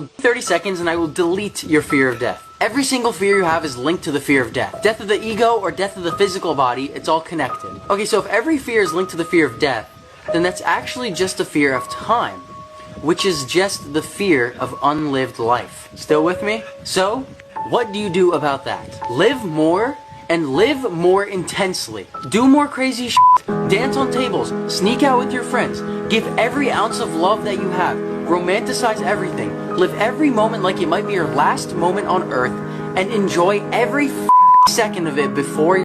30 seconds and I will delete your fear of death. Every single fear you have is linked to the fear of death. Death of the ego or death of the physical body, it's all connected. Okay, so if every fear is linked to the fear of death, then that's actually just a fear of time, which is just the fear of unlived life. Still with me? So, what do you do about that? Live more and live more intensely. Do more crazy shit. Dance on tables. Sneak out with your friends. Give every ounce of love that you have. Romanticize everything. Live every moment like it might be your last moment on earth and enjoy every second of it before